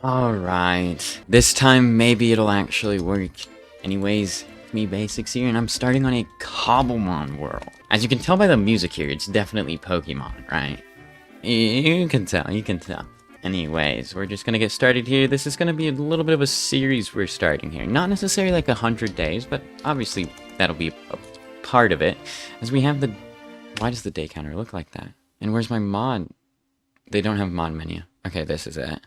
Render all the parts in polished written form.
Alright. This time, maybe it'll actually work. Anyways, it's me Basics here, and I'm starting on a Cobblemon world. As you can tell by the music here, it's definitely Pokemon, right? You can tell, you can tell. Anyways, we're just gonna get started here. This is gonna be a little bit of a series we're starting here. Not necessarily like 100 days, but obviously that'll be a part of it. As we have the... Why does the day counter look like that? And where's my mod? They don't have mod menu. Okay, this is it.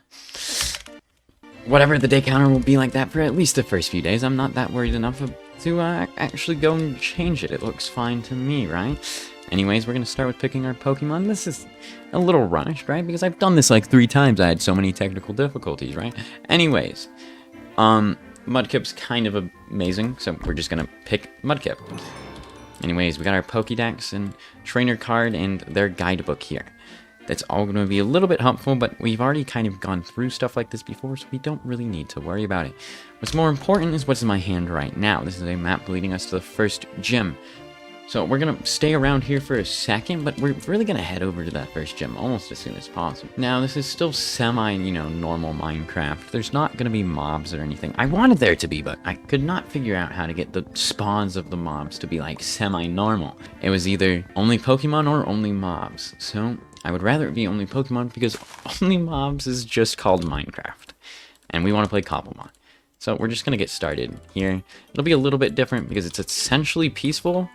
Whatever, the day counter will be like that for at least the first few days. I'm not that worried enough to actually go and change it. It looks fine to me, right? Anyways, we're going to start with picking our Pokemon. This is a little rushed, right? Because I've done this like 3 times. I had so many technical difficulties, right? Anyways, Mudkip's kind of amazing, so we're just going to pick Mudkip. Anyways, we got our Pokédex and trainer card and their guidebook here. That's all going to be a little bit helpful, but we've already kind of gone through stuff like this before, so we don't really need to worry about it. What's more important is what's in my hand right now. This is a map leading us to the first gym. So we're going to stay around here for a second, but we're really going to head over to that first gym almost as soon as possible. Now, this is still semi, normal Minecraft. There's not going to be mobs or anything. I wanted there to be, but I could not figure out how to get the spawns of the mobs to be, like, semi-normal. It was either only Pokemon or only mobs. So I would rather it be only Pokemon because only mobs is just called Minecraft. And we want to play Cobblemon. So we're just going to get started here. It'll be a little bit different because it's essentially peaceful.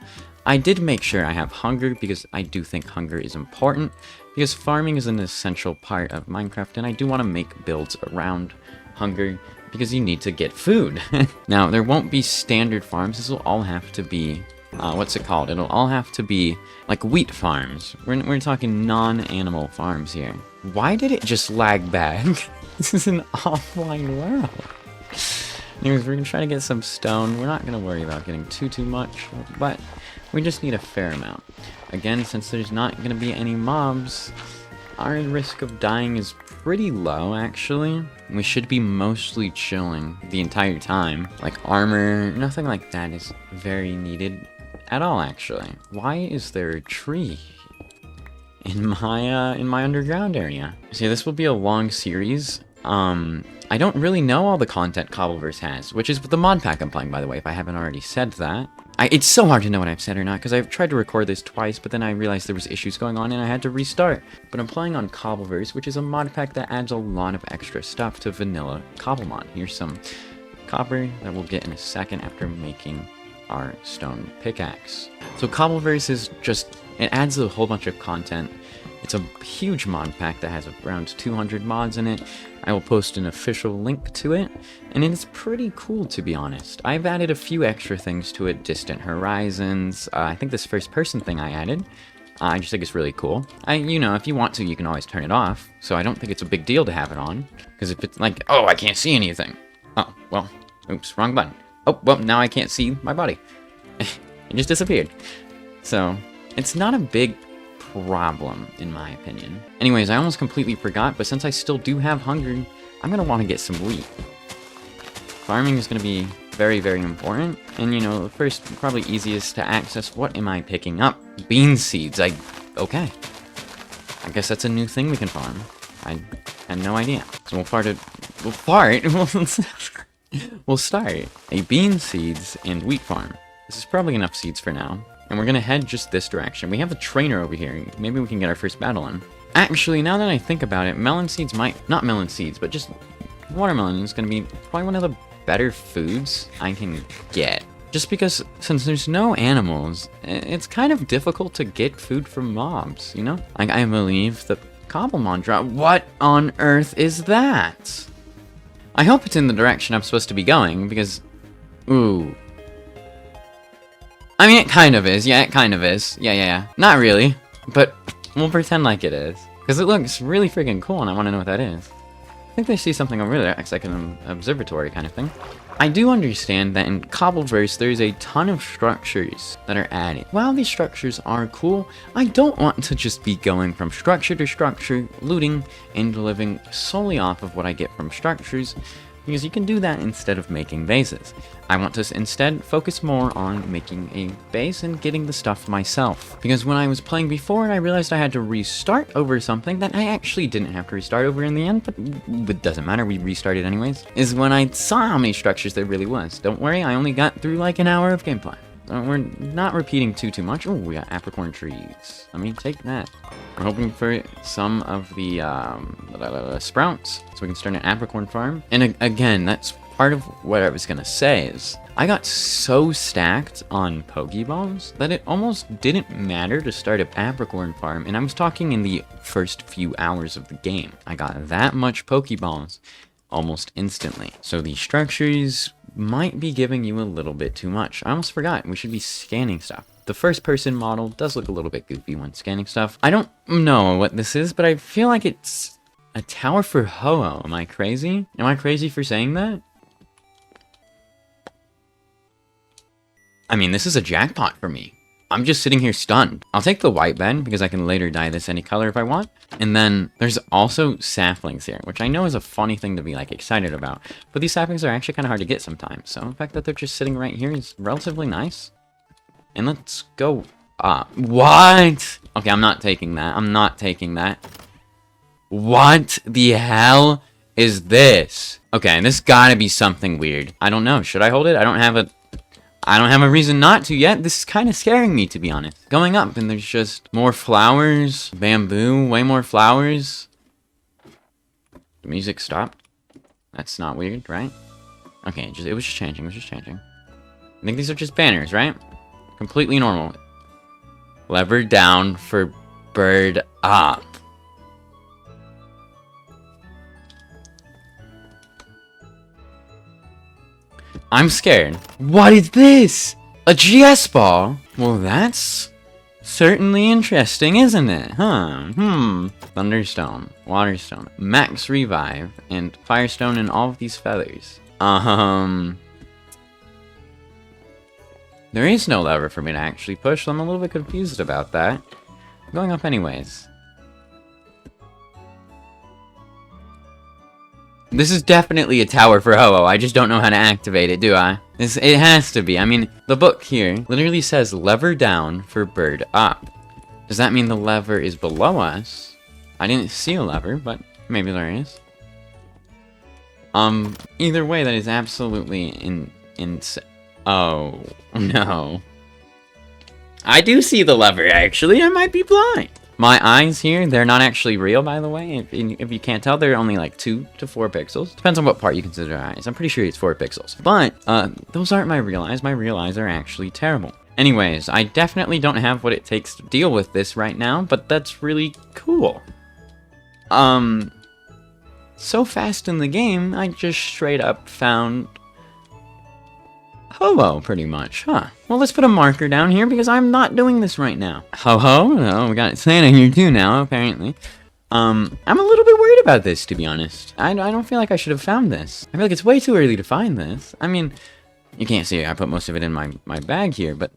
I did make sure I have hunger because I do think hunger is important. Because farming is an essential part of Minecraft and I do want to make builds around hunger because you need to get food. Now, there won't be standard farms. This will all have to be... what's it called? It'll all have to be like wheat farms. We're talking non-animal farms here. Why did it just lag back? This is an offline world. Anyways, we're gonna try to get some stone. We're not gonna worry about getting too much, but we just need a fair amount. Again, since there's not gonna be any mobs, our risk of dying is pretty low, actually. We should be mostly chilling the entire time. Like armor, nothing like that is very needed at all, actually. Why is there a tree in my underground area? See, this will be a long series. I don't really know all the content Cobbleverse has, which is the Modpack I'm playing, by the way, if I haven't already said that. It's so hard to know what I've said or not, because I've tried to record this twice, but then I realized there was issues going on and I had to restart. But I'm playing on Cobbleverse, which is a mod pack that adds a lot of extra stuff to vanilla Cobblemon. Here's some copper that we'll get in a second after making our stone pickaxe. So Cobbleverse is just, it adds a whole bunch of content. It's a huge mod pack that has around 200 mods in it. I will post an official link to it, and it's pretty cool, to be honest. I've added a few extra things to it, distant horizons. I think this first person thing I added, I just think it's really cool. If you want to, you can always turn it off, so I don't think it's a big deal to have it on. Because if it's like, oh, I can't see anything. Oh, well, oops, wrong button. Oh, well, now I can't see my body. It just disappeared. So, it's not a big problem, in my opinion. Anyways, I almost completely forgot, but since I still do have hunger, I'm gonna want to get some wheat. Farming is gonna be very, very important. And, the first, probably easiest to access, what am I picking up? Bean seeds. Okay. I guess that's a new thing we can farm. I had no idea. So we'll start a bean seeds and wheat farm. This is probably enough seeds for now. And we're gonna head just this direction. We have a trainer over here. Maybe we can get our first battle in. Actually, now that I think about it, melon seeds not melon seeds, but just watermelon is gonna be probably one of the better foods I can get. Just because, since there's no animals, it's kind of difficult to get food from mobs, Like, I believe the Cobblemon drop. What on earth is that? I hope it's in the direction I'm supposed to be going, because... Ooh. I mean, it kind of is. Yeah, it kind of is. Yeah. Not really, but we'll pretend like it is. Because it looks really freaking cool, and I want to know what that is. I think they see something over there. It's like an observatory kind of thing. I do understand that in Cobbleverse, there's a ton of structures that are added. While these structures are cool, I don't want to just be going from structure to structure, looting, and living solely off of what I get from structures. because you can do that instead of making bases. I want to instead focus more on making a base and getting the stuff myself, because when I was playing before and I realized I had to restart over something that I actually didn't have to restart over in the end, but it doesn't matter, we restarted anyways, is when I saw how many structures there really was. Don't worry, I only got through like an hour of gameplay. We're not repeating too much. Oh, we got apricorn trees. I mean, take that. We're hoping for some of the sprouts, so we can start an apricorn farm. And again, that's part of what I was gonna say is, I got so stacked on Pokeballs that it almost didn't matter to start an apricorn farm, and I was talking in the first few hours of the game. I got that much Pokeballs almost instantly. So the structures might be giving you a little bit too much. I almost forgot, we should be scanning stuff. The first person model does look a little bit goofy when scanning stuff. I don't know what this is, but I feel like it's a tower for Ho-Oh. Am I crazy? Am I crazy for saying that? I mean, this is a jackpot for me. I'm just sitting here stunned. I'll take the white bed because I can later dye this any color if I want. And then there's also saplings here, which I know is a funny thing to be like excited about. But these saplings are actually kind of hard to get sometimes. So the fact that they're just sitting right here is relatively nice. And let's go up. What? Okay, I'm not taking that. I'm not taking that. What the hell is this? Okay, this gotta be something weird. I don't know. Should I hold it? I don't have a reason not to yet. This is kind of scaring me, to be honest. Going up, and there's just more flowers. Bamboo, way more flowers. The music stopped. That's not weird, right? Okay, it was just changing. It was just changing. I think these are just banners, right? Completely normal. Lever down for bird up. I'm scared. What is this? A GS ball? Well, that's certainly interesting, isn't it? Huh? Thunderstone, Waterstone, Max Revive, and Firestone, and all of these feathers. There is no lever for me to actually push, so I'm a little bit confused about that. I'm going up anyways. This is definitely a tower for Ho-Oh. I just don't know how to activate it, do I? It has to be. I mean, the book here literally says lever down for bird up. Does that mean the lever is below us? I didn't see a lever, but maybe there is. Either way, that is absolutely oh, no. I do see the lever, actually. I might be blind. My eyes here, they're not actually real, by the way. If you can't tell, they're only like 2 to 4 pixels. Depends on what part you consider eyes. I'm pretty sure it's 4 pixels. But, those aren't my real eyes. My real eyes are actually terrible. Anyways, I definitely don't have what it takes to deal with this right now, but that's really cool. So fast in the game, I just straight up found Ho-Oh, pretty much, huh? Well, let's put a marker down here because I'm not doing this right now. Ho-Ho? Oh, we got Santa here too now, apparently. I'm a little bit worried about this, to be honest. I don't feel like I should have found this. I feel like it's way too early to find this. I mean, you can't see I put most of it in my bag here, but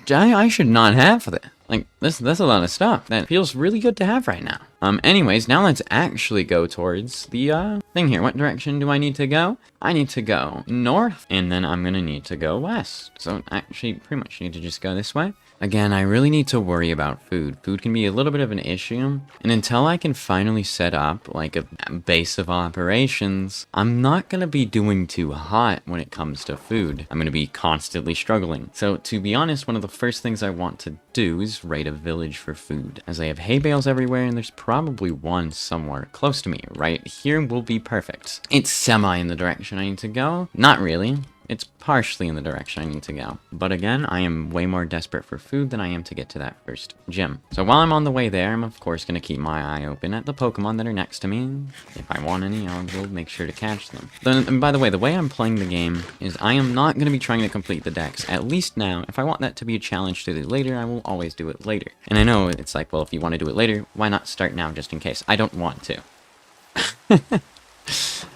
I should not have that. Like, that's a lot of stuff. That feels really good to have right now. Anyways, now let's actually go towards the, thing here. What direction do I need to go? I need to go north, and then I'm gonna need to go west. So, actually, pretty much need to just go this way. Again, I really need to worry about food. Food can be a little bit of an issue, and until I can finally set up, like, a base of operations, I'm not gonna be doing too hot when it comes to food. I'm gonna be constantly struggling. So, to be honest, one of the first things I want to do is raid a village for food, as I have hay bales everywhere, and there's probably one somewhere close to me. Right here will be perfect. It's semi in the direction I need to go. Not really. It's partially in the direction I need to go. But again, I am way more desperate for food than I am to get to that first gym. So while I'm on the way there, I'm of course going to keep my eye open at the Pokemon that are next to me. If I want any, I will make sure to catch them. And by the way, the way I'm playing the game is I am not going to be trying to complete the dex. At least now, if I want that to be a challenge to do later, I will always do it later. And I know it's like, well, if you want to do it later, why not start now just in case? I don't want to.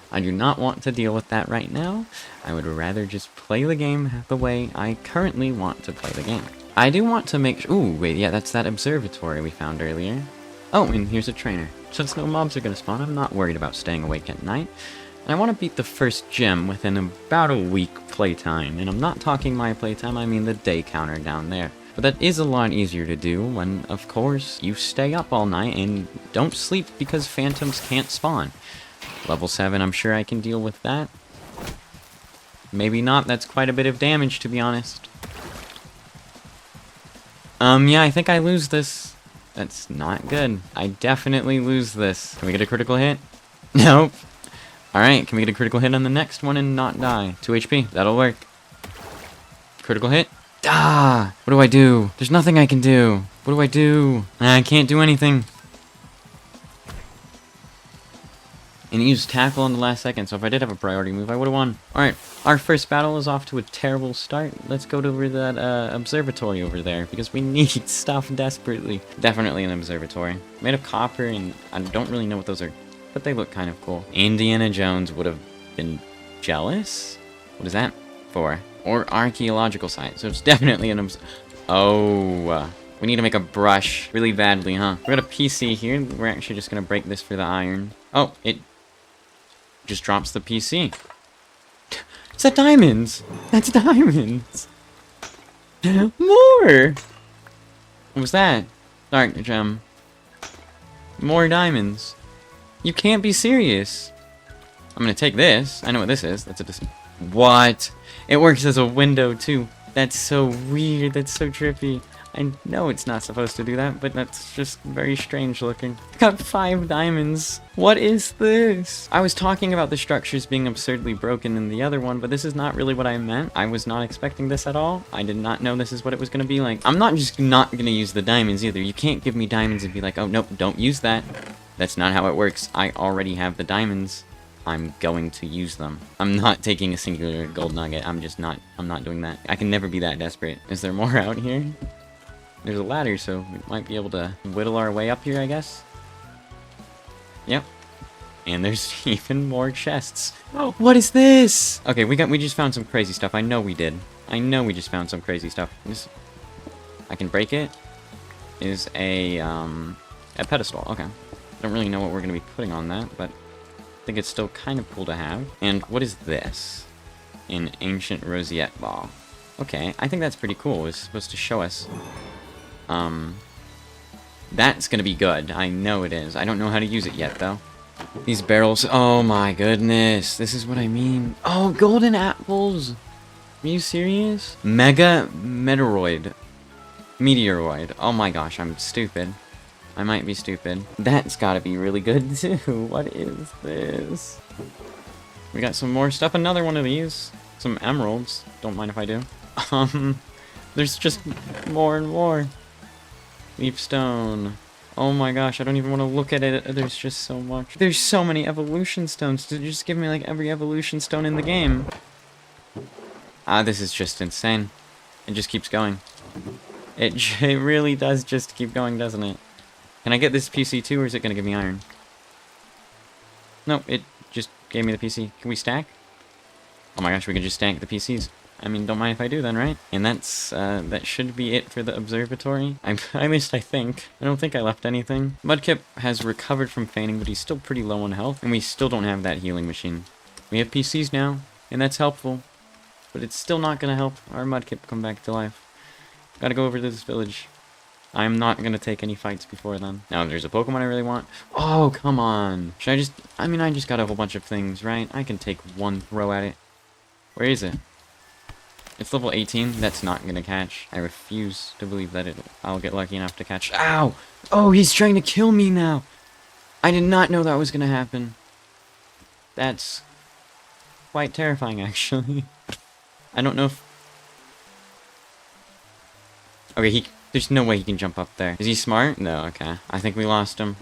I do not want to deal with that right now. I would rather just play the game the way I currently want to play the game. I do want to make sure— ooh, wait, yeah, that's that observatory we found earlier. Oh, and here's a trainer. Since no mobs are going to spawn, I'm not worried about staying awake at night. And I want to beat the first gym within about a week playtime. And I'm not talking my playtime, I mean the day counter down there. But that is a lot easier to do when, of course, you stay up all night and don't sleep because phantoms can't spawn. Level 7, I'm sure I can deal with that. Maybe not, that's quite a bit of damage, to be honest. Yeah, I think I lose this. That's not good. I definitely lose this. Can we get a critical hit? Nope. Alright, can we get a critical hit on the next one and not die? 2 HP, that'll work. Critical hit? Ah! What do I do? There's nothing I can do. What do I do? I can't do anything. And he used tackle on the last second, so if I did have a priority move, I would have won. Alright, our first battle is off to a terrible start. Let's go to that observatory over there, because we need stuff desperately. Definitely an observatory. Made of copper, and I don't really know what those are, but they look kind of cool. Indiana Jones would have been jealous? What is that for? Or archaeological site, so it's definitely an Oh, we need to make a brush really badly, huh? We got a PC here. We're actually just gonna break this for the iron. Oh, it just drops the PC. Is that diamonds? That's diamonds. More. What was that? Dark gem. More diamonds. You can't be serious. I'm gonna take this. I know what this is. That's a what? It works as a window too. That's so weird. That's so trippy. I know it's not supposed to do that, but that's just very strange looking. I got 5 diamonds. What is this? I was talking about the structures being absurdly broken in the other one, but this is not really what I meant. I was not expecting this at all. I did not know this is what it was going to be like. I'm not just not going to use the diamonds either. You can't give me diamonds and be like, oh, nope, don't use that. That's not how it works. I already have the diamonds. I'm going to use them. I'm not taking a singular gold nugget. I'm not doing that. I can never be that desperate. Is there more out here? There's a ladder, so we might be able to whittle our way up here, I guess. Yep. And there's even more chests. Oh, what is this? Okay, we just found some crazy stuff. I know we did. I know we just found some crazy stuff. I can break it. Is a pedestal. Okay. I don't really know what we're gonna be putting on that, but I think it's still kind of cool to have. And what is this? An ancient roseate ball. Okay, I think that's pretty cool. It's supposed to show us. That's gonna be good. I know it is. I don't know how to use it yet, though. These barrels. Oh my goodness. This is what I mean. Oh, golden apples. Are you serious? Mega Meteoroid. Meteoroid. Oh my gosh, I'm stupid. I might be stupid. That's gotta be really good, too. What is this? We got some more stuff. Another one of these. Some emeralds. Don't mind if I do. There's just more and more. Leaf stone. Oh my gosh, I don't even want to look at it. There's just so much. There's so many evolution stones. Did you just give me like every evolution stone in the game? Ah, this is just insane. It just keeps going. It really does just keep going, doesn't it? Can I get this PC too, or is it going to give me iron? No, it just gave me the PC. Can we stack? Oh my gosh, we can just stack the PCs. I mean, don't mind if I do then, right? And that's, that should be it for the observatory. At least I think. I don't think I left anything. Mudkip has recovered from fainting, but he's still pretty low on health. And we still don't have that healing machine. We have PCs now, and that's helpful. But it's still not gonna help our Mudkip come back to life. Gotta go over to this village. I'm not gonna take any fights before then. Now, there's a Pokemon I really want. Oh, come on. Should I just... I mean, I just got a whole bunch of things, right? I can take one throw at it. Where is it? It's level 18. That's not gonna catch. I refuse to believe that I'll get lucky enough to catch. Ow! Oh, he's trying to kill me now! I did not know that was gonna happen. That's quite terrifying, actually. I don't know if... Okay, there's no way he can jump up there. Is he smart? No, okay. I think we lost him.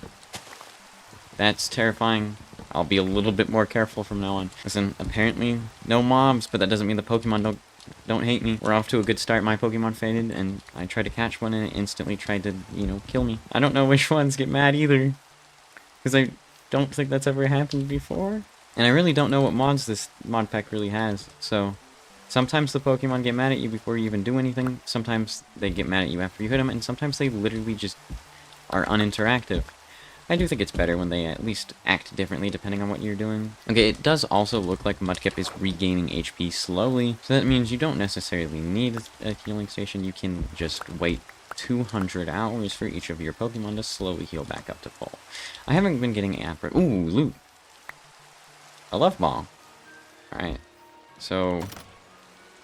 That's terrifying. I'll be a little bit more careful from now on. Listen, apparently no mobs, but that doesn't mean the Pokemon don't hate me. We're off to a good start. My Pokemon fainted, and I tried to catch one, and it instantly tried to, you know, kill me. I don't know which ones get mad either, because I don't think that's ever happened before. And I really don't know what mods this mod pack really has, so... Sometimes the Pokemon get mad at you before you even do anything, sometimes they get mad at you after you hit them, and sometimes they literally just are uninteractive. I do think it's better when they at least act differently depending on what you're doing. Okay, it does also look like Mudkip is regaining HP slowly, so that means you don't necessarily need a healing station. You can just wait 200 hours for each of your Pokemon to slowly heal back up to full. I haven't been getting Ooh, loot. A love ball. Alright. So,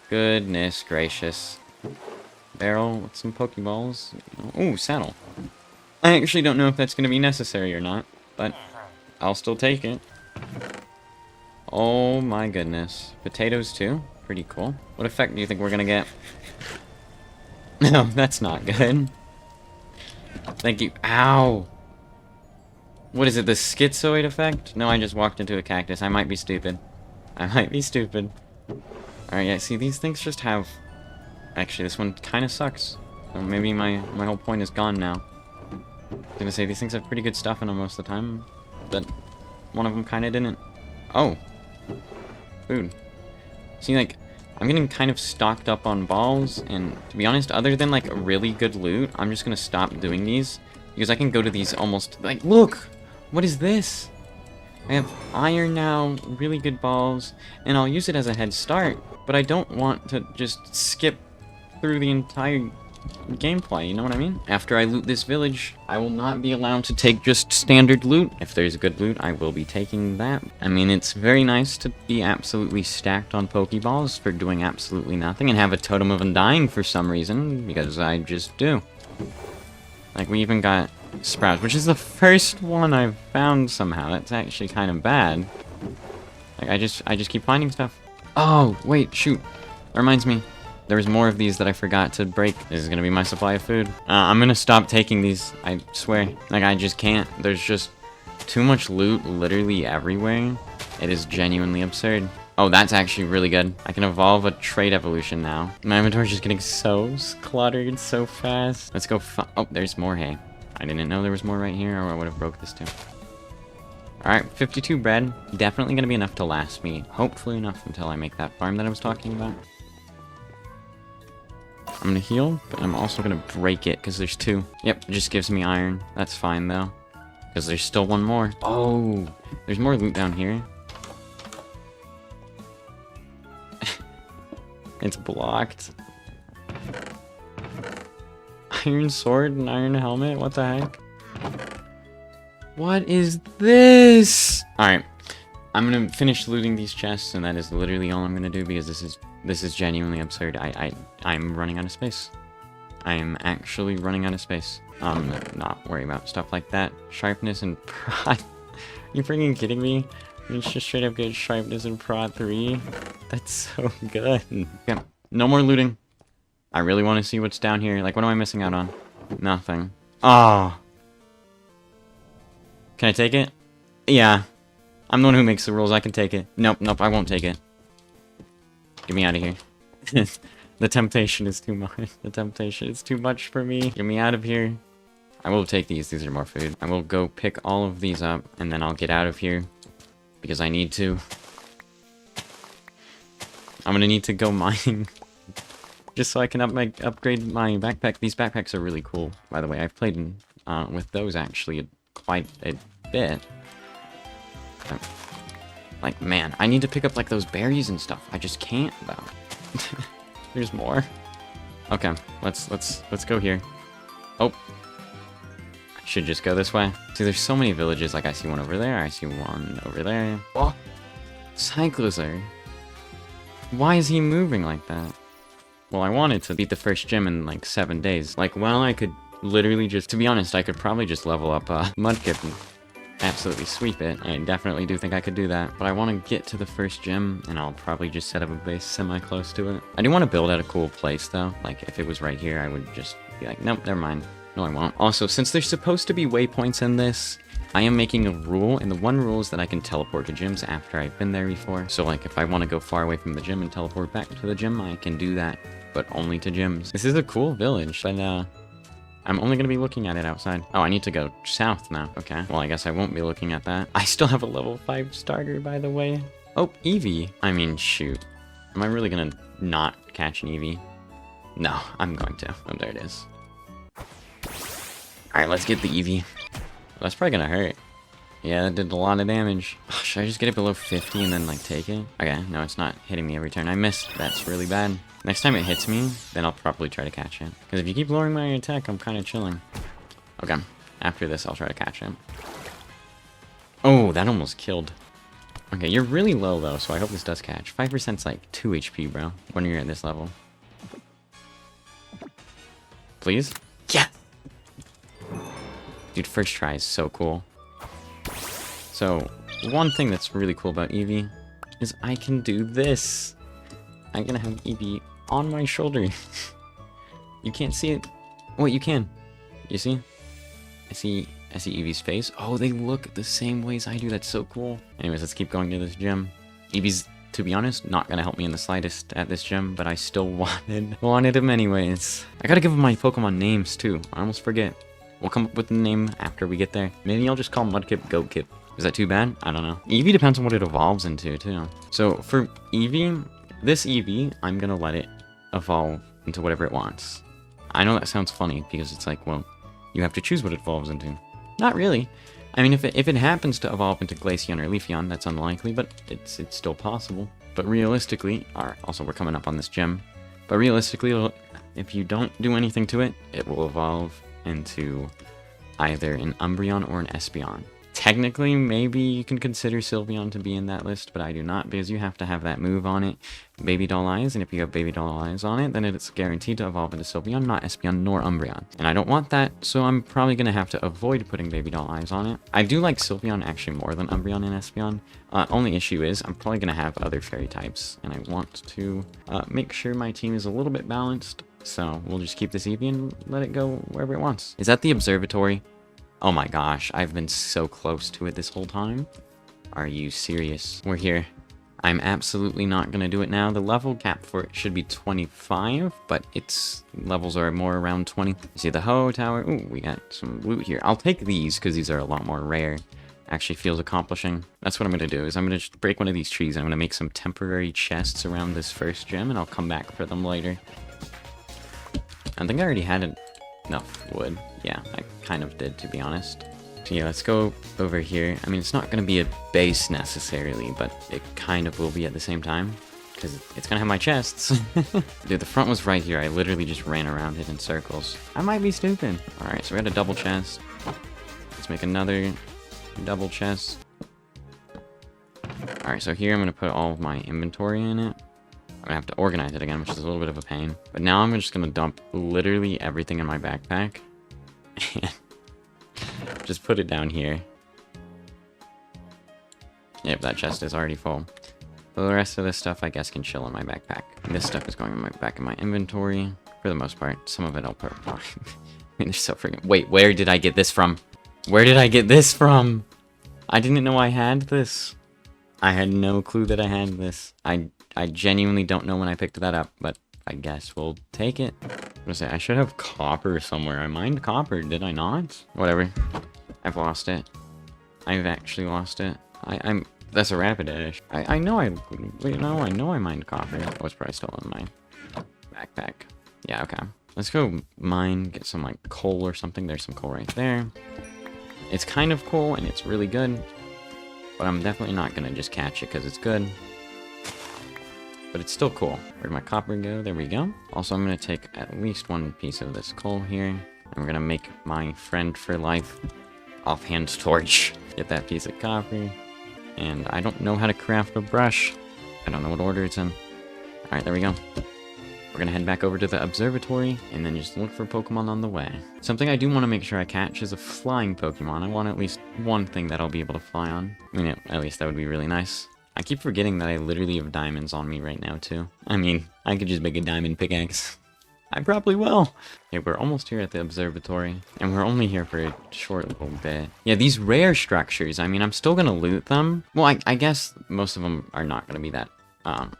goodness gracious. Barrel with some Pokeballs. Ooh, saddle. I actually don't know if that's going to be necessary or not, but I'll still take it. Oh my goodness. Potatoes too? Pretty cool. What effect do you think we're going to get? No, that's not good. Thank you. Ow! What is it, the schizoid effect? No, I just walked into a cactus. I might be stupid. I might be stupid. Alright, yeah, see, these things just have... Actually, this one kind of sucks. So maybe my whole point is gone now. I was gonna say, these things have pretty good stuff in them most of the time, but one of them kind of didn't. Oh! Food. See, like, I'm getting kind of stocked up on balls, and to be honest, other than, like, really good loot, I'm just gonna stop doing these, because I can go to these almost, like, look! What is this? I have iron now, really good balls, and I'll use it as a head start, but I don't want to just skip through the entire gameplay, you know what I mean? After I loot this village, I will not be allowed to take just standard loot. If there's good loot, I will be taking that. I mean, it's very nice to be absolutely stacked on Pokeballs for doing absolutely nothing and have a Totem of Undying for some reason, because I just do. Like, we even got Sprouts, which is the first one I've found somehow. That's actually kind of bad. Like, I just keep finding stuff. Oh, wait, shoot. That reminds me. There was more of these that I forgot to break. This is gonna be my supply of food. I'm gonna stop taking these, I swear. Like, I just can't. There's just too much loot literally everywhere. It is genuinely absurd. Oh, that's actually really good. I can evolve a trait evolution now. My inventory's just getting so cluttered so fast. Let's go oh, there's more hay. I didn't know there was more right here, or I would have broke this too. Alright, 52 bread. Definitely gonna be enough to last me. Hopefully enough until I make that farm that I was talking about. I'm gonna heal, but I'm also gonna break it, because there's two. Yep, it just gives me iron. That's fine, though. Because there's still one more. Oh! There's more loot down here. It's blocked. Iron sword and iron helmet? What the heck? What is this? Alright. I'm gonna finish looting these chests, and that is literally all I'm gonna do, because this is genuinely absurd. I'm running out of space. I am actually running out of space. Not worry about stuff like that. Sharpness and prod. You freaking kidding me? You just straight up get sharpness and prod 3. That's so good. Okay, no more looting. I really want to see what's down here. Like, what am I missing out on? Nothing. Oh. Can I take it? Yeah. I'm the one who makes the rules. I can take it. Nope, nope, I won't take it. Get me out of here. The temptation is too much. The temptation is too much for me. Get me out of here. I will take these. These are more food. I will go pick all of these up, and then I'll get out of here. Because I need to. I'm gonna need to go mining. Just so I can upgrade my backpack. These backpacks are really cool, by the way. I've played with those, actually, quite a bit. Like, man, I need to pick up, like, those berries and stuff. I just can't, though. There's more. Okay, let's go here. Oh. I should just go this way. See, there's so many villages. Like, I see one over there. I see one over there. Oh! Cycloser. Why is he moving like that? Well, I wanted to beat the first gym in, like, 7 days. Like, well, I could literally just... To be honest, I could probably just level up Mudkip and absolutely sweep it. I definitely do think I could do that. But I want to get to the first gym, and I'll probably just set up a base semi-close to it. I do want to build at a cool place, though. Like, if it was right here, I would just be like, nope, never mind. No, I won't. Also, since there's supposed to be waypoints in this, I am making a rule, and the one rule is that I can teleport to gyms after I've been there before. So, like, if I want to go far away from the gym and teleport back to the gym, I can do that, but only to gyms. This is a cool village, but, I'm only going to be looking at it outside. Oh, I need to go south now. Okay, well, I guess I won't be looking at that. I still have a level 5 starter, by the way. Oh, Eevee. I mean, shoot. Am I really going to not catch an Eevee? No, I'm going to. Oh, there it is. Alright, let's get the Eevee. That's probably gonna hurt. Yeah, that did a lot of damage. Oh, should I just get it below 50 and then, like, take it? Okay, no, it's not hitting me every turn. I missed. That's really bad. Next time it hits me, then I'll probably try to catch it. Because if you keep lowering my attack, I'm kind of chilling. Okay, after this, I'll try to catch it. Oh, that almost killed. Okay, you're really low, though, so I hope this does catch. 5%'s like 2 HP, bro, when you're at this level. Please? Yeah! Dude, first try is so cool. So, one thing that's really cool about Eevee is I can do this. I'm gonna have Eevee on my shoulder. You can't see it. Wait, you can. You see? I see Eevee's face. Oh, they look the same ways I do. That's so cool. Anyways, let's keep going to this gym. Eevee's, to be honest, not gonna help me in the slightest at this gym, but I still wanted him anyways. I gotta give him my Pokemon names too. I almost forget. We'll come up with the name after we get there. Maybe I'll just call Mudkip Goatkip. Is that too bad? I don't know. Eevee depends on what it evolves into, too. So, for Eevee, this Eevee, I'm gonna let it evolve into whatever it wants. I know that sounds funny, because it's like, well, you have to choose what it evolves into. Not really. I mean, if it happens to evolve into Glaceon or Leafeon, that's unlikely, but it's still possible. But realistically, also we're coming up on this gym, but realistically, if you don't do anything to it, it will evolve into either an Umbreon or an Espeon. Technically, maybe you can consider Sylveon to be in that list, but I do not, because you have to have that move on it, Baby Doll Eyes, and if you have Baby Doll Eyes on it, then it's guaranteed to evolve into Sylveon, not Espeon nor Umbreon. And I don't want that, so I'm probably going to have to avoid putting Baby Doll Eyes on it. I do like Sylveon actually more than Umbreon and Espeon. Only issue is, I'm probably going to have other fairy types, and I want to make sure my team is a little bit balanced, so we'll just keep this Eevee and let it go wherever it wants. Is that the observatory? Oh my gosh, I've been so close to it this whole time. Are you serious? We're here. I'm absolutely not gonna do it now. The level cap for it should be 25, but its levels are more around 20. See the Ho Tower? Ooh, we got some loot here. I'll take these, because these are a lot more rare. Actually feels accomplishing. That's what I'm gonna do, is I'm gonna just break one of these trees. I'm gonna make some temporary chests around this first gem, and I'll come back for them later. I think I already had enough wood. Yeah, I kind of did, to be honest. So yeah, let's go over here. I mean, it's not going to be a base necessarily, but it kind of will be at the same time, because it's going to have my chests. Dude, the front was right here. I literally just ran around it in circles. I might be stupid. Alright, so we got a double chest. Let's make another double chest. Alright, so here I'm going to put all of my inventory in it. I'm gonna have to organize it again, which is a little bit of a pain. But now I'm just gonna dump literally everything in my backpack. And just put it down here. Yep, that chest is already full. So the rest of this stuff, I guess, can chill in my backpack. And this stuff is going back in my inventory, for the most part. Some of it I'll put... I mean, they're so freaking... Wait, where did I get this from? Where did I get this from? I didn't know I had this. I had no clue that I had this. I genuinely don't know when I picked that up, but I guess we'll take it. I'm gonna say, I should have copper somewhere. I mined copper, did I not? Whatever. I've lost it. I've actually lost it. That's a Rapidash. I know I know I mined copper. Oh, it's probably still in my backpack. Yeah, okay. Let's go mine, get some, like, coal or something. There's some coal right there. It's kind of cool, and it's really good. But I'm definitely not gonna just catch it because it's good. But it's still cool. Where'd my copper go? There we go. Also, I'm gonna take at least one piece of this coal here. And we're gonna make my friend for life offhand torch. Get that piece of copper. And I don't know how to craft a brush. I don't know what order it's in. Alright, there we go. We're gonna head back over to the observatory and then just look for Pokemon on the way. Something I do want to make sure I catch is a flying Pokemon. I want at least one thing that I'll be able to fly on. I mean, at least that would be really nice. I keep forgetting that I literally have diamonds on me right now, too. I mean, I could just make a diamond pickaxe. I probably will. Okay, we're almost here at the observatory, and we're only here for a short little bit. Yeah, these rare structures, I mean, I'm still gonna loot them. Well, I guess most of them are not gonna be that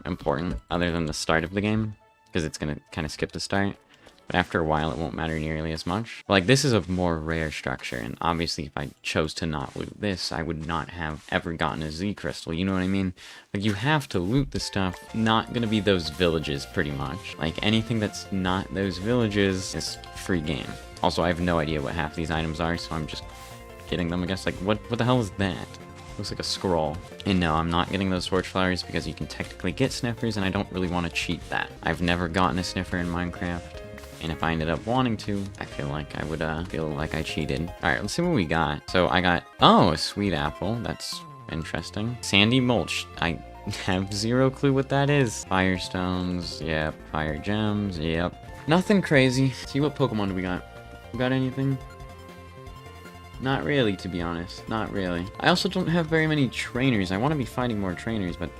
important, other than the start of the game, because it's gonna kind of skip the start. But after a while, it won't matter nearly as much. But, like, this is a more rare structure, and obviously if I chose to not loot this, I would not have ever gotten a Z crystal, you know what I mean? Like, you have to loot the stuff, not gonna be those villages, pretty much. Like, anything that's not those villages is free game. Also, I have no idea what half these items are, so I'm just getting them, I guess. Like, what the hell is that? Looks like a scroll. And no, I'm not getting those torch flowers because you can technically get sniffers, and I don't really want to cheat that. I've never gotten a sniffer in Minecraft, and if I ended up wanting to, I feel like I would feel like I cheated. Alright, let's see what we got. So I got, oh, a sweet apple. That's interesting. Sandy mulch. I have zero clue what that is. Firestones, yep. Fire gems, yep. Nothing crazy. See, what Pokemon do we got? We got anything? Not really, to be honest. Not really. I also don't have very many trainers. I want to be fighting more trainers, but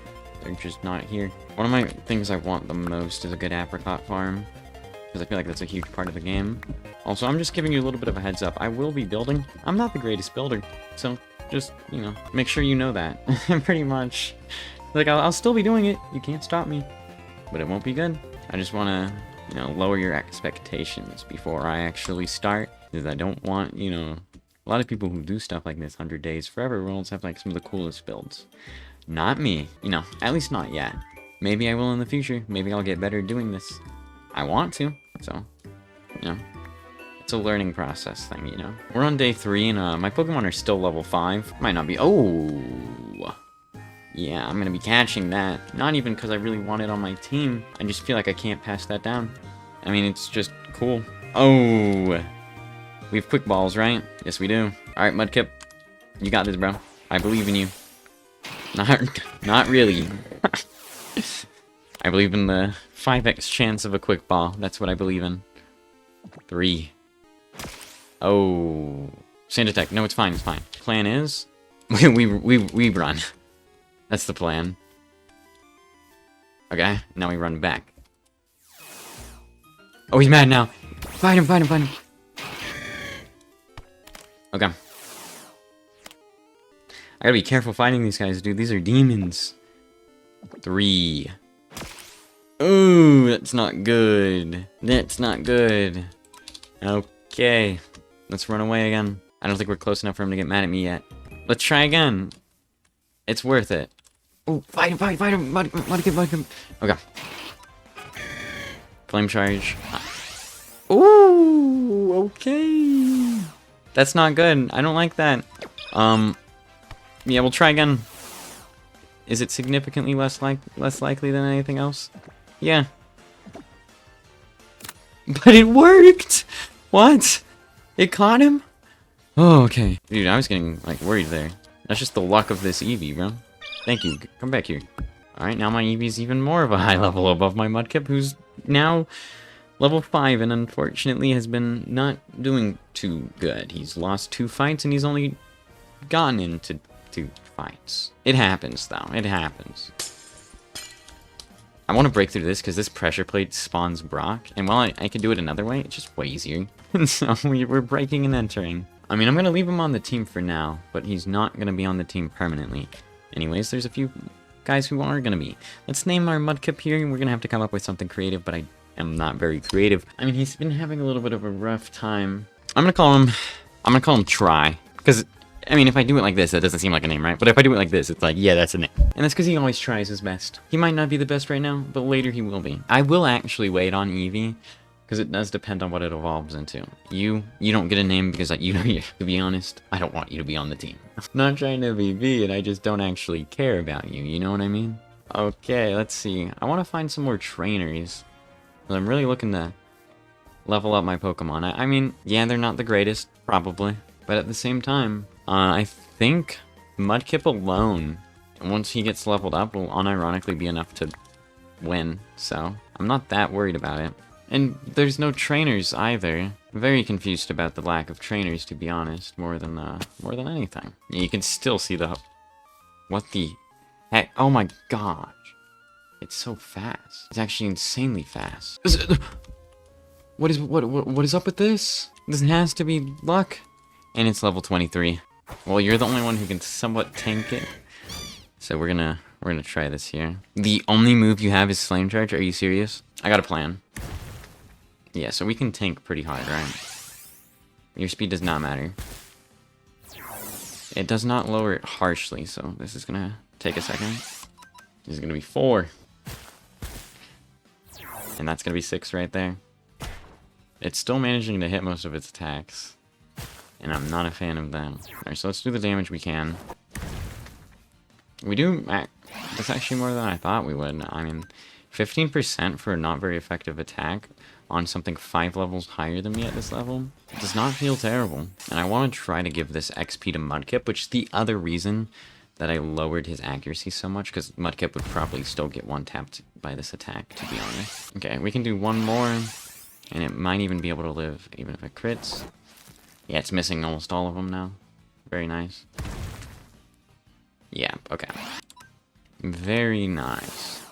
they're just not here. One of my things I want the most is a good apricot farm, because I feel like that's a huge part of the game. Also, I'm just giving you a little bit of a heads up. I will be building. I'm not the greatest builder, so just, you know, make sure you know that. Pretty much. Like, I'll still be doing it. You can't stop me. But it won't be good. I just want to, you know, lower your expectations before I actually start, because I don't want, you know... A lot of people who do stuff like this, 100 Days Forever Worlds, have like some of the coolest builds. Not me. You know, at least not yet. Maybe I will in the future. Maybe I'll get better at doing this. I want to, so, you know. It's a learning process thing, you know. We're on day 3, and my Pokemon are still level 5. Might not be... Oh! Yeah, I'm gonna be catching that. Not even because I really want it on my team. I just feel like I can't pass that down. I mean, it's just cool. Oh! We have quick balls, right? Yes, we do. Alright, Mudkip. You got this, bro. I believe in you. Not really. I believe in the 5x chance of a quick ball. That's what I believe in. 3. Oh. Sand attack. No, it's fine. It's fine. Plan is... we run. That's the plan. Okay, now we run back. Oh, he's mad now. Fight him, fight him, fight him. Okay. I gotta be careful fighting these guys, dude. These are demons. 3. Ooh, that's not good. That's not good. Okay. Let's run away again. I don't think we're close enough for him to get mad at me yet. Let's try again. It's worth it. Oh, fight him, fight him. Mudkip. Okay. Flame charge. Ooh, okay. That's not good. I don't like that. Yeah, we'll try again. Is it significantly less likely than anything else? Yeah. But it worked! What? It caught him? Oh, okay. Dude, I was getting, like, worried there. That's just the luck of this Eevee, bro. Thank you. Come back here. Alright, now my Eevee's even more of a high level above my Mudkip, who's now... level 5, and unfortunately has been not doing too good. He's lost 2 fights, and he's only gotten into 2 fights. It happens, though. It happens. I want to break through this, because this pressure plate spawns Brock, and while I could do it another way, it's just way easier. So we're breaking and entering. I mean, I'm going to leave him on the team for now, but he's not going to be on the team permanently. Anyways, there's a few guys who are going to be. Let's name our Mudkip here, and we're going to have to come up with something creative, but I am not very creative. I mean, he's been having a little bit of a rough time. I'm gonna call him Try. Because, I mean, if I do it like this, that doesn't seem like a name, right? But if I do it like this, it's like, yeah, that's a name. And that's because he always tries his best. He might not be the best right now, but later he will be. I will actually wait on Eevee, because it does depend on what it evolves into. You don't get a name because, like, to be honest, I don't want you to be on the team. I'm not trying to be mean, I just don't actually care about you, you know what I mean? Okay, let's see. I want to find some more trainers. I'm really looking to level up my Pokemon. I mean, yeah, they're not the greatest, probably. But at the same time, I think Mudkip alone, once he gets leveled up, will unironically be enough to win. So, I'm not that worried about it. And there's no trainers either. I'm very confused about the lack of trainers, to be honest, more than anything. You can still see the... What the heck? Oh my gosh. It's so fast. It's actually insanely fast. What is up with this? This has to be luck. And it's level 23. Well, you're the only one who can somewhat tank it. So we're gonna try this here. The only move you have is Flame Charge? Are you serious? I got a plan. Yeah, so we can tank pretty hard, right? Your speed does not matter. It does not lower it harshly, so this is gonna take a second. This is gonna be 4. And that's gonna be 6 right there. It's still managing to hit most of its attacks. and I'm not a fan of them. Alright, so let's do the damage we can. We do... That's actually more than I thought we would. I mean, 15% for a not very effective attack on something 5 levels higher than me at this level does not feel terrible. And I want to try to give this XP to Mudkip, which is the other reason that I lowered his accuracy so much, because Mudkip would probably still get one-tapped by this attack, to be honest. Okay, we can do one more, and it might even be able to live, even if it crits. Yeah, it's missing almost all of them now. Very nice. Yeah, okay. Very nice.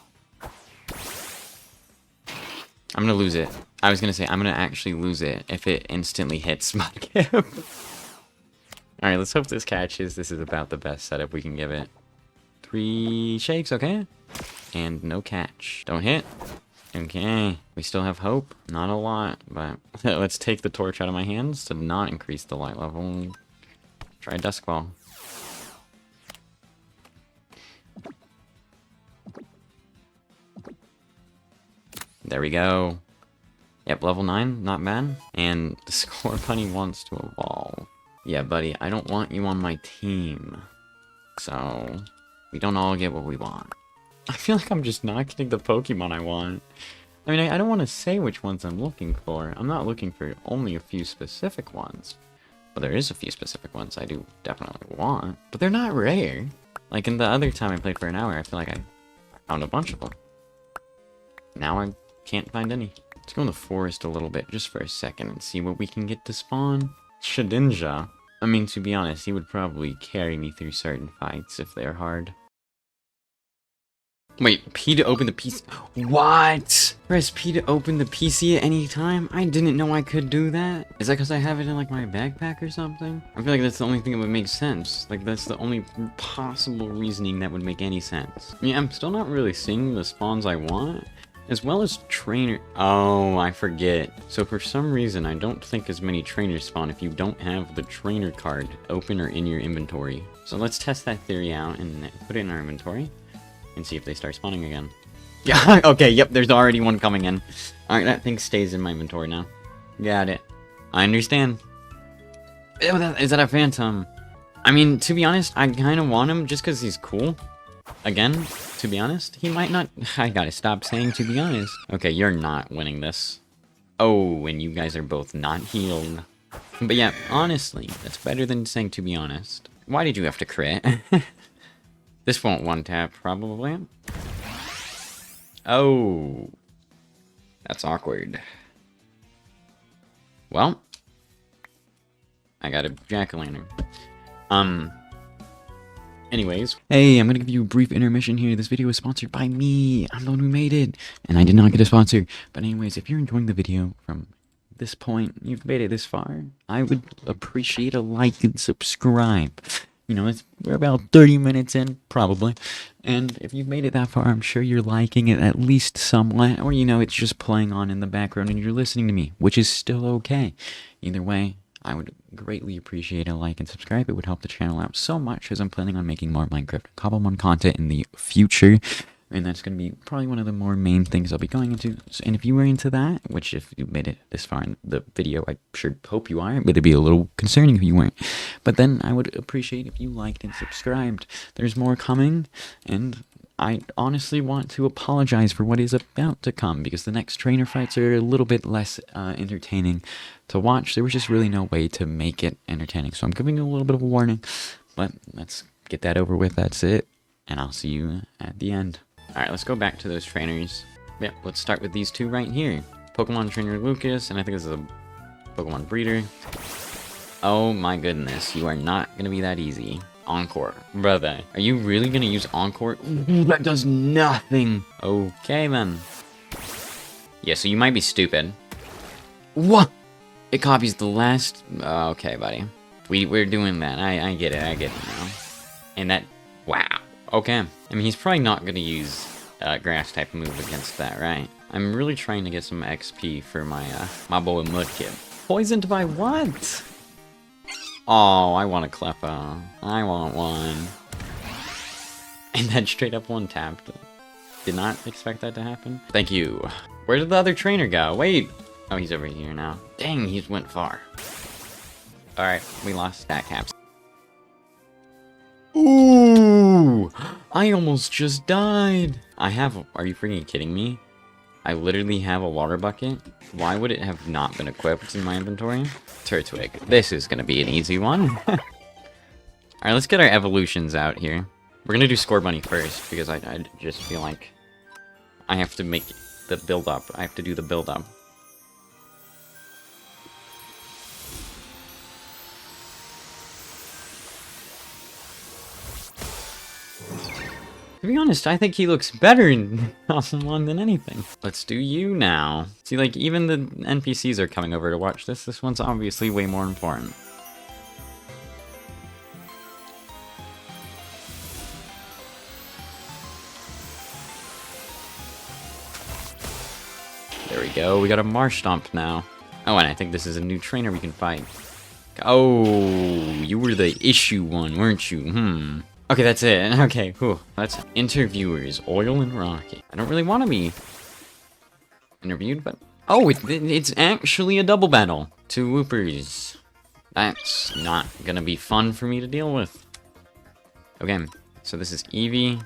I'm gonna lose it. I was gonna say, I'm gonna actually lose it if it instantly hits Mudkip. Alright, let's hope this catches. This is about the best setup we can give it. 3 shakes, okay. And no catch. Don't hit. Okay. We still have hope. Not a lot, but let's take the torch out of my hands to not increase the light level. Try Duskfall. There we go. Yep, level 9, not bad. And the Score Bunny wants to evolve. Yeah, buddy, I don't want you on my team. So, we don't all get what we want. I feel like I'm just not getting the Pokemon I want. I mean, I don't want to say which ones I'm looking for. I'm not looking for only a few specific ones. But there is a few specific ones I do definitely want. But they're not rare. Like, in the other time I played for an hour, I feel like I found a bunch of them. Now I can't find any. Let's go in the forest a little bit, just for a second, and see what we can get to spawn. Shedinja. I mean, to be honest, he would probably carry me through certain fights if they're hard. Wait, P to open the PC? What? Press P to open the PC at any time? I didn't know I could do that. Is that because I have it in, like, my backpack or something? I feel like that's the only thing that would make sense. Like, that's the only possible reasoning that would make any sense. I mean, I'm still not really seeing the spawns I want. As well as trainer... Oh, I forget. So for some reason, I don't think as many trainers spawn if you don't have the trainer card open or in your inventory. So let's test that theory out and put it in our inventory and see if they start spawning again. Yeah, okay, yep, there's already one coming in. Alright, that thing stays in my inventory now. Got it. I understand. Ew, is that a phantom? I mean, to be honest, I kind of want him just because he's cool. Again, to be honest, he might not... I gotta stop saying to be honest. Okay, you're not winning this. Oh, and you guys are both not healed. But yeah, honestly, that's better than saying to be honest. Why did you have to crit? This won't one-tap, probably. Oh. That's awkward. Well. I got a jack-o'-lantern. Anyways, hey, I'm gonna give you a brief intermission here. This video is sponsored by me. I'm the one who made it, and I did not get a sponsor. But anyways, if you're enjoying the video from this point, you've made it this far, I would appreciate a like and subscribe. You know, we're about 30 minutes in, probably. And if you've made it that far, I'm sure you're liking it at least somewhat. Or, you know, it's just playing on in the background and you're listening to me, which is still okay. Either way, I would greatly appreciate a like and subscribe. It would help the channel out so much, as I'm planning on making more Minecraft Cobblemon content in the future. And that's going to be probably one of the more main things I'll be going into. And if you were into that, which if you made it this far in the video, I sure hope you are, but it'd be a little concerning if you weren't. But then I would appreciate if you liked and subscribed. There's more coming, and I honestly want to apologize for what is about to come, because the next trainer fights are a little bit less entertaining to watch. There was just really no way to make it entertaining, so I'm giving you a little bit of a warning. But let's get that over with. That's it, and I'll see you at the end. Alright, let's go back to those trainers. Yep, let's start with these two right here. Pokemon Trainer Lucas, and I think this is a Pokemon Breeder. Oh my goodness, you are not going to be that easy. Encore. Brother, are you really going to use Encore? Ooh, that does nothing. Okay, then. Yeah, so you might be stupid. What? It copies the last... okay, buddy. We're doing that. I get it. I get it now. And that... Wow. Okay. I mean, he's probably not going to use grass type move against that, right? I'm really trying to get some XP for my my boy Mudkip. Poisoned by what? Oh, I want a Cleffa. I want one. And then straight up one tapped. Did not expect that to happen. Thank you. Where did the other trainer go? Wait. Oh, he's over here now. Dang, he's went far. Alright, we lost stat caps. Ooh! I almost just died! Are you freaking kidding me? I literally have a water bucket. Why would it have not been equipped in my inventory? Turtwig. This is gonna be an easy one. Alright, let's get our evolutions out here. We're gonna do Score Bunny first, because I just feel like I have to make the build-up. I have to do the build-up. To be honest, I think he looks better in Cobblemon than anything. Let's do you now. See, like, even the NPCs are coming over to watch this. This one's obviously way more important. There we go. We got a Marsh Stomp now. Oh, and I think this is a new trainer we can fight. Oh, you were the issue one, weren't you? Okay, that's it. Okay, whew. That's interviewers, Oil and Rocky. I don't really want to be interviewed, but... Oh, it's actually a double battle. 2 Whoopers. That's not gonna be fun for me to deal with. Okay, so this is Eevee.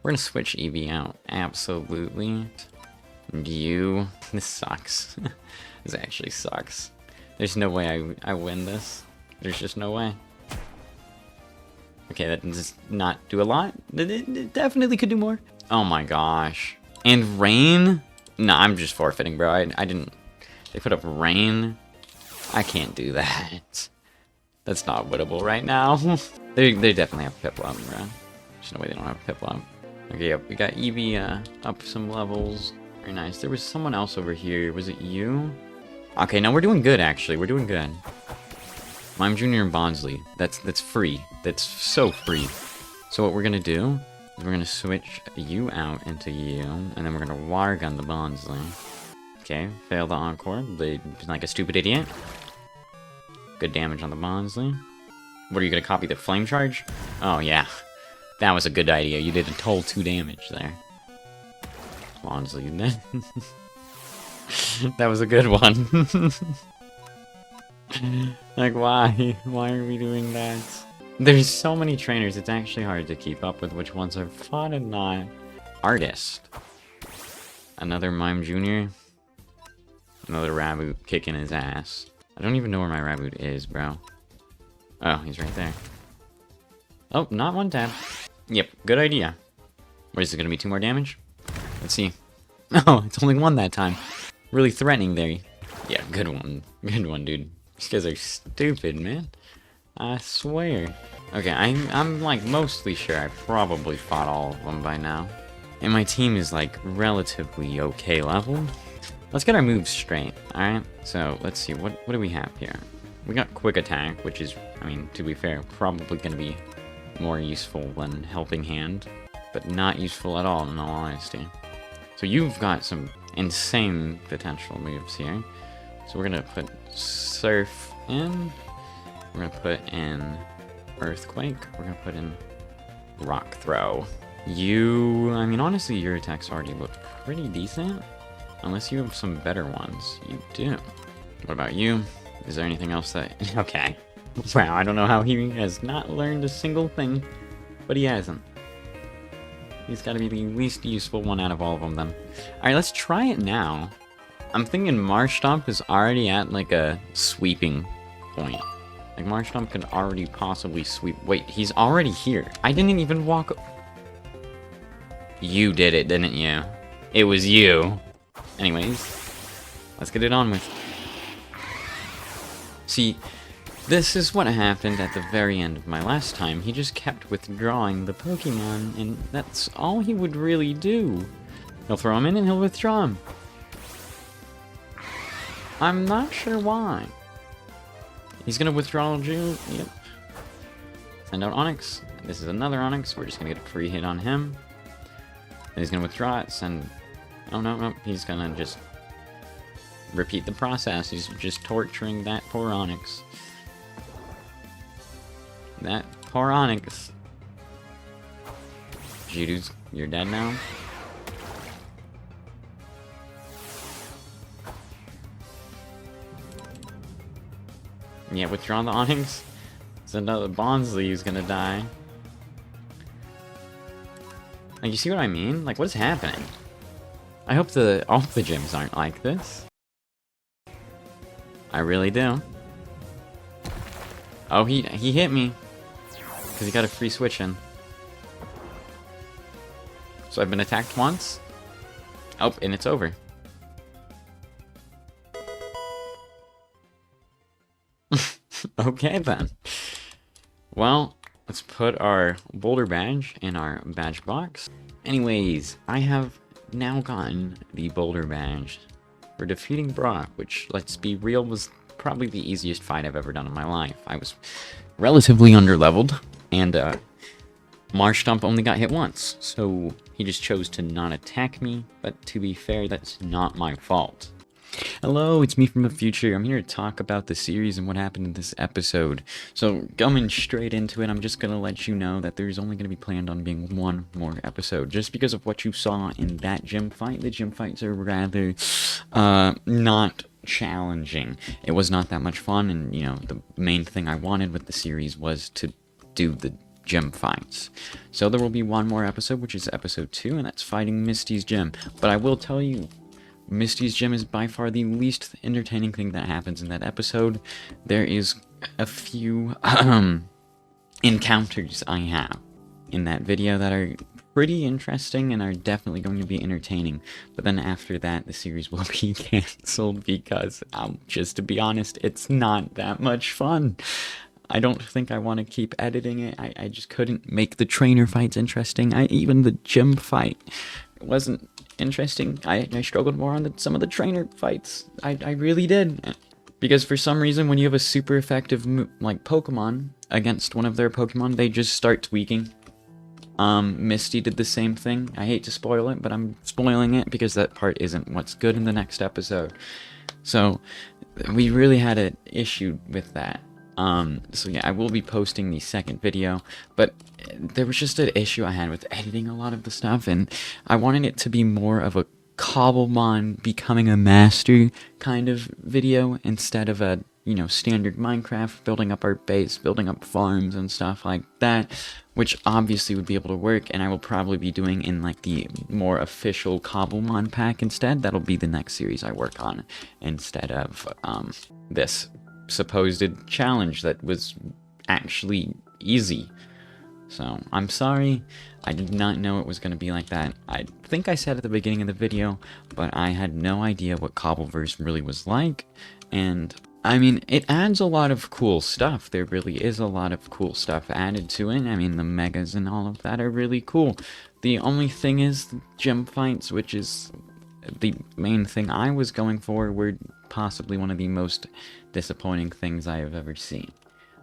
We're gonna switch Eevee out. Absolutely. And you... This sucks. This actually sucks. There's no way I win this. There's just no way. Okay, that does not do a lot. It definitely could do more. Oh my gosh. And rain? No, I'm just forfeiting, bro. I didn't... They put up rain? I can't do that. That's not winnable right now. they definitely have Piplup, bro. There's no way they don't have Piplup. Okay, yep, we got Eevee up some levels. Very nice. There was someone else over here. Was it you? Okay, now we're doing good, actually. We're doing good. Mime Jr. and Bonsly. That's free. That's so free. So what we're gonna do is we're gonna switch you out into you, and then we're gonna water gun the Bonsly. Okay, fail the encore, like a stupid idiot. Good damage on the Bonsly. What are you gonna copy, the flame charge? Oh yeah, that was a good idea. You did a total 2 damage there. Bonsly, that was a good one. Like, why? Why are we doing that? There's so many trainers, it's actually hard to keep up with which ones are fun and not. Artist. Another Mime Jr. Another Raboot kicking his ass. I don't even know where my Raboot is, bro. Oh, he's right there. Oh, not one tap. Yep, good idea. What is it, gonna be 2 more damage? Let's see. Oh, it's only 1 that time. Really threatening there. Yeah, good one. Good one, dude. These guys are stupid, man. I swear. Okay, I'm like mostly sure I probably fought all of them by now. And my team is like relatively okay level. Let's get our moves straight, alright? So, let's see, what do we have here? We got Quick Attack, which is, I mean, to be fair, probably gonna be more useful than Helping Hand. But not useful at all, in all honesty. So you've got some insane potential moves here. So we're gonna put Surf in. We're gonna put in Earthquake. We're gonna put in Rock Throw. I mean, honestly, your attacks already look pretty decent. Unless you have some better ones. You do. What about you? Is there anything else that... Okay. Wow, I don't know how he has not learned a single thing. But he hasn't. He's gotta be the least useful one out of all of them, then. Alright, let's try it now. I'm thinking Marsh Stomp is already at, like, a sweeping point. Like, Marsh Stomp could already possibly sweep... Wait, he's already here. I didn't even walk... You did it, didn't you? It was you. Anyways, let's get it on with. See, this is what happened at the very end of my last time. He just kept withdrawing the Pokemon, and that's all he would really do. He'll throw him in and he'll withdraw him. I'm not sure why. He's gonna withdraw you. Yep. Send out Onix. This is another Onix. We're just gonna get a free hit on him. Then he's gonna withdraw it. Send. Oh no. He's gonna just repeat the process. He's just torturing that poor Onix. That poor Onix. Jidu's, you're dead now. Yeah, withdraw the awnings. So another Bonsley is gonna die. Like, you see what I mean? Like, what is happening? I hope all the gyms aren't like this. I really do. Oh, he hit me. Because he got a free switch in. So I've been attacked once. Oh, and it's over. Okay, then. Well, let's put our boulder badge in our badge box. Anyways, I have now gotten the boulder badge for defeating Brock, which, let's be real, was probably the easiest fight I've ever done in my life. I was relatively underleveled, and Marshtomp only got hit once, so he just chose to not attack me, but to be fair, that's not my fault. Hello, it's me from the future. I'm here to talk about the series and what happened in this episode. So, coming straight into it, I'm just going to let you know that there's only going to be planned on being one more episode. Just because of what you saw in that gym fight, the gym fights are rather, not challenging. It was not that much fun, and, you know, the main thing I wanted with the series was to do the gym fights. So there will be one more episode, which is episode 2, and that's fighting Misty's gym. But I will tell you, Misty's gym is by far the least entertaining thing that happens in that episode. There is a few encounters I have in that video that are pretty interesting and are definitely going to be entertaining. But then after that, the series will be cancelled because, just to be honest, it's not that much fun. I don't think I want to keep editing it. I just couldn't make the trainer fights interesting. Even the gym fight wasn't interesting. I struggled more on some of the trainer fights. I really did. Because for some reason, when you have a super effective, like, Pokemon against one of their Pokemon, they just start tweaking. Misty did the same thing. I hate to spoil it, but I'm spoiling it because that part isn't what's good in the next episode. So, we really had an issue with that. So yeah, I will be posting the second video, but there was just an issue I had with editing a lot of the stuff, and I wanted it to be more of a Cobblemon becoming a master kind of video instead of a, you know, standard Minecraft, building up our base, building up farms and stuff like that, which obviously would be able to work, and I will probably be doing in, like, the more official Cobblemon pack instead. That'll be the next series I work on, instead of, this supposed challenge that was actually easy. So, I'm sorry, I did not know it was going to be like that. I think I said at the beginning of the video, but I had no idea what Cobbleverse really was like, and I mean, it adds a lot of cool stuff. There really is a lot of cool stuff added to it. I mean, the megas and all of that are really cool. The only thing is the gym fights, which is the main thing I was going for, were possibly one of the most disappointing things I have ever seen.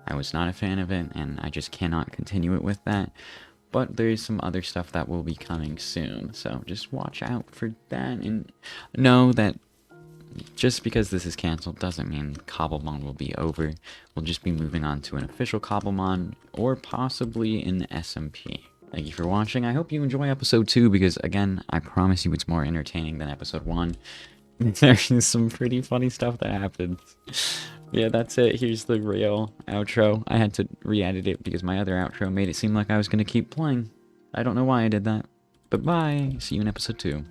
I was not a fan of it, and I just cannot continue it with that. But there is some other stuff that will be coming soon, so just watch out for that, and know that just because this is cancelled doesn't mean Cobblemon will be over. We'll just be moving on to an official Cobblemon, or possibly an SMP. Thank you for watching. I hope you enjoy episode 2, because, again, I promise you it's more entertaining than episode 1. There's some pretty funny stuff that happens. Yeah, that's it. Here's the real outro. I had to re-edit it because my other outro made it seem like I was going to keep playing. I don't know why I did that. But bye. See you in episode 2.